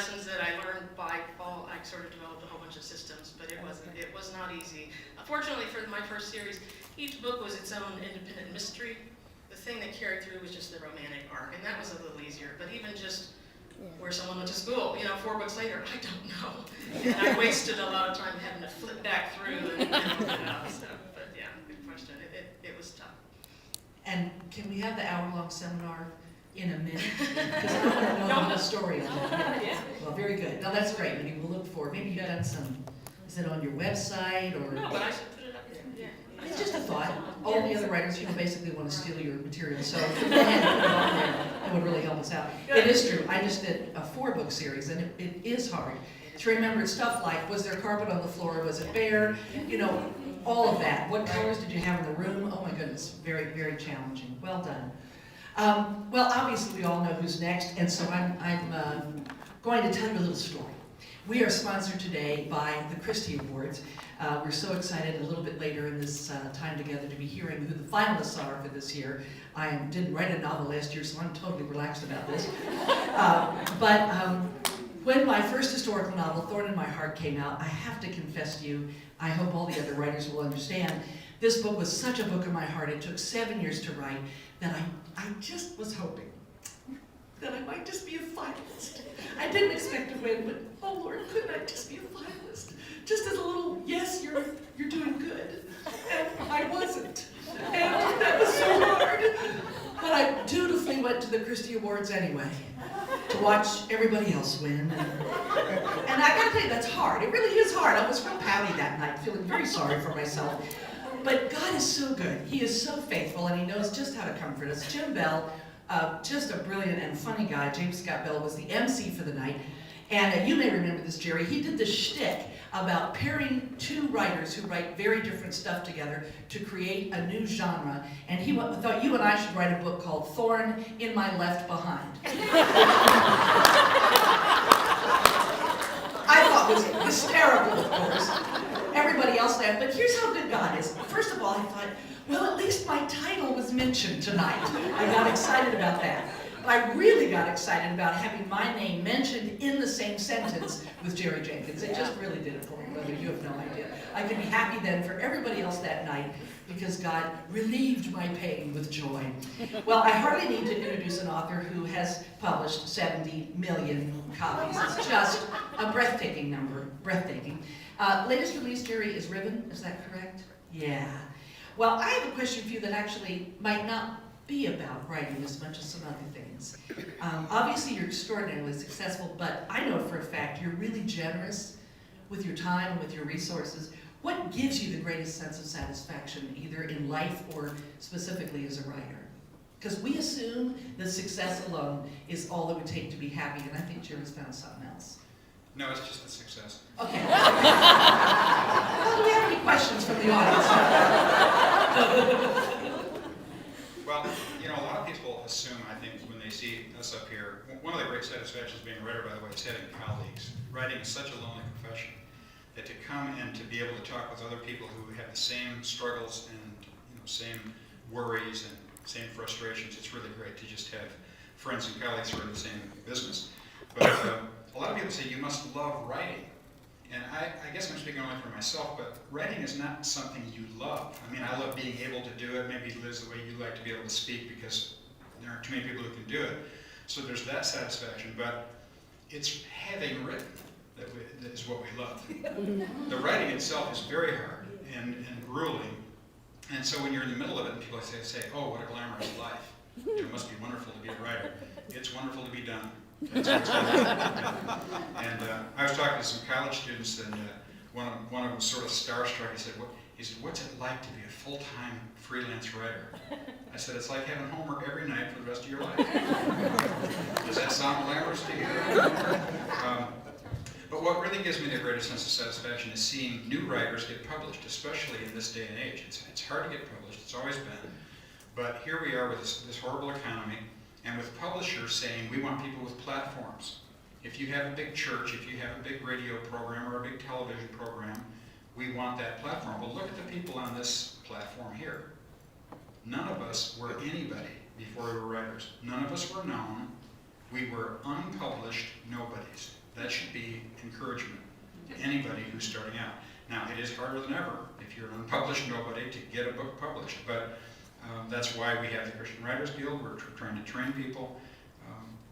lessons that I learned by fall, I sort of developed a whole bunch of systems, but it was not easy. Fortunately for my first series, each book was its own independent mystery. The thing that carried through was just the romantic arc, and that was a little easier. But even just where someone went to school, 4 books later, I don't know. And I wasted a lot of time having to flip back through and open it up. So, but yeah, good question. It was tough. And can we have the hour-long seminar in a minute? Because I want to know the whole story of that. Yeah. Well, very good. Now that's great. Maybe we'll look for, maybe you've done some, is it on your website or? No, but I should put it up there. Yeah. It's just a thought. All the other writers, basically want to steal your material, so if you go ahead and put it on there, it would really help us out. It is true. I just did a 4-book series, and it is hard to remember stuff like, was there carpet on the floor? Was it bare? All of that. What colors did you have in the room? Oh my goodness, very, very challenging. Well done. Well, obviously we all know who's next, and so I'm going to tell you a little story. We are sponsored today by the Christie Awards. We're so excited a little bit later in this time together to be hearing who the finalists are for this year. I didn't write a novel last year, so I'm totally relaxed about this. When my first historical novel, Thorn in My Heart, came out, I have to confess to you, I hope all the other writers will understand, this book was such a book of my heart. It took 7 years to write that I just was hoping that I might just be a finalist. I didn't expect to win, but oh Lord, couldn't I just be a finalist? Just as a little, yes, you're doing good. And I wasn't. And that was so hard. But I dutifully went to the Christie Awards anyway, to watch everybody else win. And I gotta tell you, that's hard. It really is hard. I was real pouty that night, feeling very sorry for myself. But God is so good. He is so faithful, and He knows just how to comfort us. Jim Bell, just a brilliant and funny guy. James Scott Bell was the MC for the night. And you may remember this, Jerry. He did this shtick about pairing 2 writers who write very different stuff together to create a new genre. And he thought you and I should write a book called Thorn in My Left Behind. I thought it was hysterical, of course. Everybody else laughed, but here's how good God is. First of all, I thought, well, at least my title was mentioned tonight. I got excited about that. But I really got excited about having my name mentioned in the same sentence with Jerry Jenkins. It just really did it for me, brother. You have no idea. I could be happy then for everybody else that night because God relieved my pain with joy. Well, I hardly need to introduce an author who has published 70 million copies. It's just a breathtaking number. Breathtaking. Latest release, Jerry, is Ribbon. Is that correct? Yeah. Well, I have a question for you that actually might not be about writing as much as some other things. Obviously, you're extraordinarily successful, but I know for a fact you're really generous with your time and with your resources. What gives you the greatest sense of satisfaction, either in life or specifically as a writer? Because we assume that success alone is all it would take to be happy, and I think Jerry's found something else. No, it's just a success. Okay. Well, do we have any questions from the audience? Well, a lot of people assume, I think, when they see us up here, one of the great satisfactions of being a writer, by the way, is having colleagues. Writing is such a lonely profession that to come and to be able to talk with other people who have the same struggles and same worries and same frustrations, it's really great to just have friends and colleagues who are in the same business. But a lot of people say you must love writing. And I guess I'm speaking only for myself, but writing is not something you love. I mean, I love being able to do it. Maybe, Liz, the way you like to be able to speak because there aren't too many people who can do it. So there's that satisfaction, but it's having written that is what we love. The writing itself is very hard and grueling. And so when you're in the middle of it and people say, oh, what a glamorous life. It must be wonderful to be a writer. It's wonderful to be done. That's what's going on. And I was talking to some college students, and one of them was sort of starstruck. He said, what's it like to be a full-time freelance writer? I said, it's like having homework every night for the rest of your life. Does that sound glamorous to you? But what really gives me the greatest sense of satisfaction is seeing new writers get published, especially in this day and age. It's hard to get published. It's always been. But here we are with this horrible economy, and with publishers saying, we want people with platforms. If you have a big church, if you have a big radio program or a big television program, we want that platform. Well, look at the people on this platform here. None of us were anybody before we were writers. None of us were known. We were unpublished nobodies. that should be encouragement to anybody who's starting out. Now, it is harder than ever if you're an unpublished nobody to get a book published, but that's why we have the Christian Writers Guild. We're trying to train people.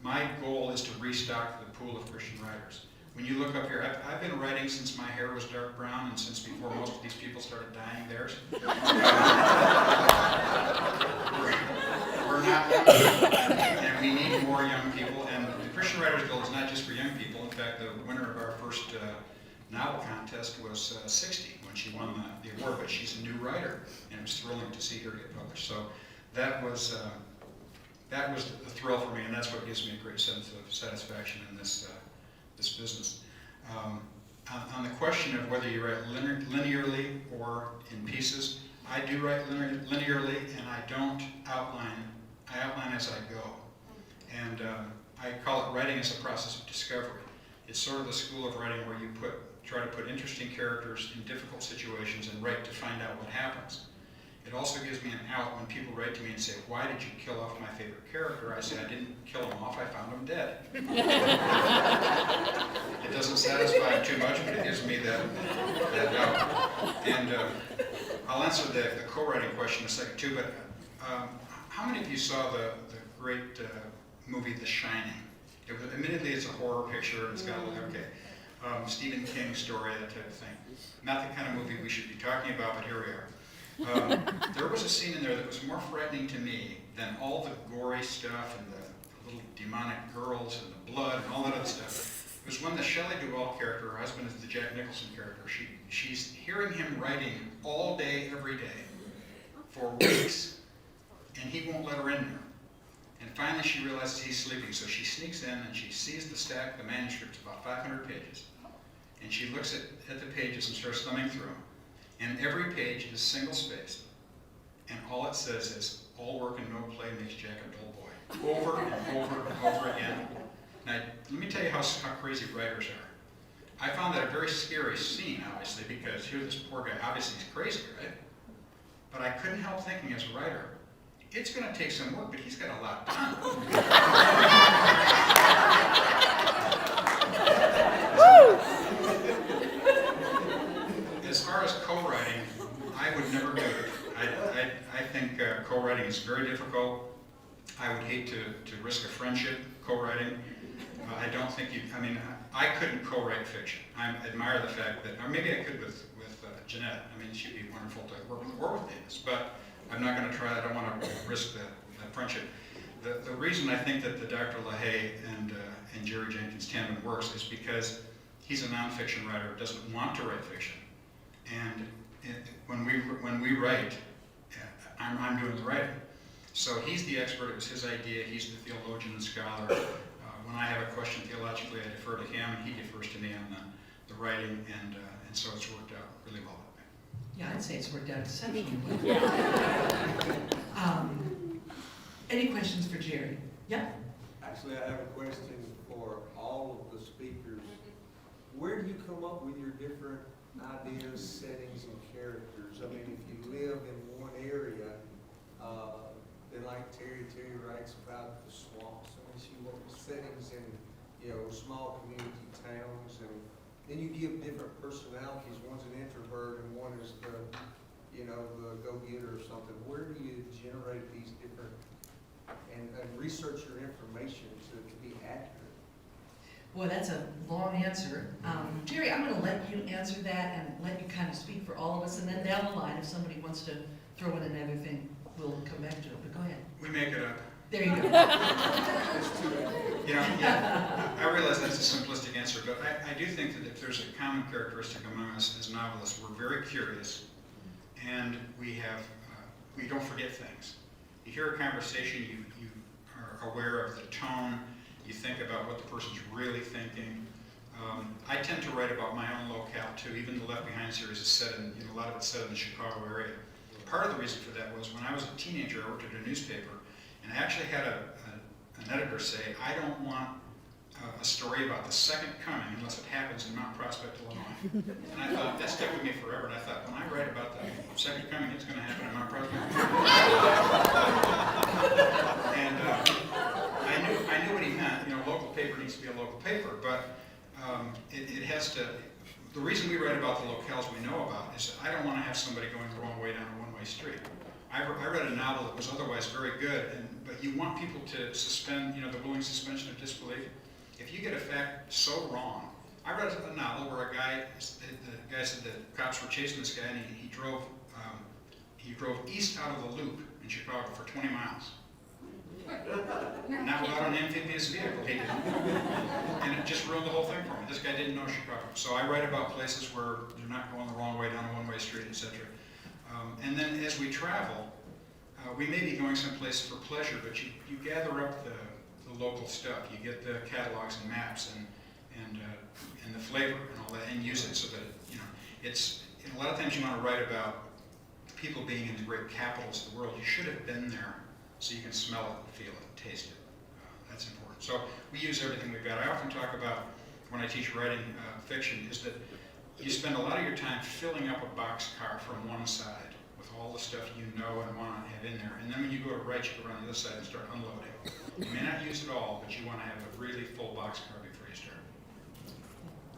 My goal is to restock the pool of Christian writers. When you look up here, I've been writing since my hair was dark brown and since before most of these people started dyeing theirs. We're not young people, and we need more young people. And the Christian Writers Guild is not just for young people. In fact, the winner of our first novel contest was 60 when she won the award, but she's a new writer, and it was thrilling to see her get published. So that was a thrill for me, and that's what gives me a great sense of satisfaction in this business. On the question of whether you write linearly or in pieces, I do write linearly, and I don't outline. I outline as I go. And I call it writing as a process of discovery. It's sort of the school of writing where you try to put interesting characters in difficult situations and write to find out what happens. It also gives me an out when people write to me and say, why did you kill off my favorite character? I say, I didn't kill him off, I found him dead. It doesn't satisfy him too much, but it gives me that out. And I'll answer the co-writing question in a second too, but how many of you saw the great movie The Shining? Admittedly, it's a horror picture, it's got a little, Stephen King story, that type of thing. Not the kind of movie we should be talking about, but here we are. There was a scene in there that was more frightening to me than all the gory stuff and the little demonic girls and the blood and all that other stuff. It was when the Shelley Duvall character, her husband is the Jack Nicholson character, she's hearing him writing all day, every day, for weeks, and he won't let her in there. And finally she realizes he's sleeping, so she sneaks in and she sees the stack, the manuscript's about 500 pages. And she looks at the pages and starts thumbing through them. And every page is single-spaced, and all it says is, all work and no play makes Jack a dull boy. Over and over and over again. Now, let me tell you how crazy writers are. I found that a very scary scene, obviously, because here this poor guy, obviously he's crazy, right? But I couldn't help thinking as a writer, it's going to take some work, but he's got a lot done. As far as co-writing, I would never do it. I think co-writing is very difficult. I would hate to risk a friendship co-writing. I don't think I couldn't co-write fiction. I admire the fact that, or maybe I could with Jeanette. I mean, she'd be wonderful to work with Davis, but I'm not going to try that. I don't want to risk the friendship. The reason I think that the Dr. LaHaye and Jerry Jenkins tandem works is because he's a nonfiction writer who doesn't want to write fiction. And when we write, I'm doing the writing. So he's the expert. It was his idea. He's the theologian and scholar. When I have a question theologically, I defer to him, and he defers to me on the writing, and so it's worked out really well that way. Yeah, I'd say it's worked out exceptionally well. Any questions for Jerry? Yeah? Actually, I have a question for all of the speakers. Where do you come up with your different ideas, settings, and characters? I mean, if you live in one area, then like Terry writes about the swamps. I mean, she works settings in, small community towns, and then you give different personalities. One's an introvert, and one is the go-getter or something. Where do you generate these different and research your information to be accurate? Boy, that's a long answer. Jerry, I'm going to let you answer that and let you kind of speak for all of us, and then down the line, if somebody wants to throw in another thing, we'll come back to it, but go ahead. We make it up. There you go. I realize that's a simplistic answer, but I do think that if there's a common characteristic among us as novelists, we're very curious, and we don't forget things. You hear a conversation, you are aware of the tone, you think about what the person's really thinking. I tend to write about my own locale too. Even the Left Behind series is set in, a lot of it's set in the Chicago area. Part of the reason for that was when I was a teenager, I worked at a newspaper, and I actually had an editor say, I don't want a story about the second coming unless it happens in Mount Prospect, Illinois. And I thought, that stuck with me forever, and I thought, when I write about the second coming, it's going to happen in Mount Prospect. And I knew what he meant. Local paper needs to be a local paper, but it has to, the reason we write about the locales we know about is that I don't want to have somebody going the wrong way down a one-way street. I read a novel that was otherwise very good, but you want people to suspend, the willing suspension of disbelief. If you get a fact so wrong, I read a novel where the guy said that cops were chasing this guy, and he drove east out of the loop in Chicago for 20 miles. Not without an amphibious vehicle, he didn't. And it just ruined the whole thing for me. This guy didn't know Chicago. So I write about places where they're not going the wrong way down a one-way street, etc. And then as we travel, we may be going someplace for pleasure, but you gather up the local stuff. You get the catalogs and maps and the flavor and all that, and use it so that it's a lot of times you want to write about people being in the great capitals of the world. You should have been there so you can smell it, feel it, taste it. That's important. So we use everything we've got. I often talk about, when I teach writing fiction, is that you spend a lot of your time filling up a boxcar from one side with all the stuff you know and want to have in there. And then when you go to write, you go around the other side and start unloading. You may not use it all, but you want to have a really full boxcar before you start.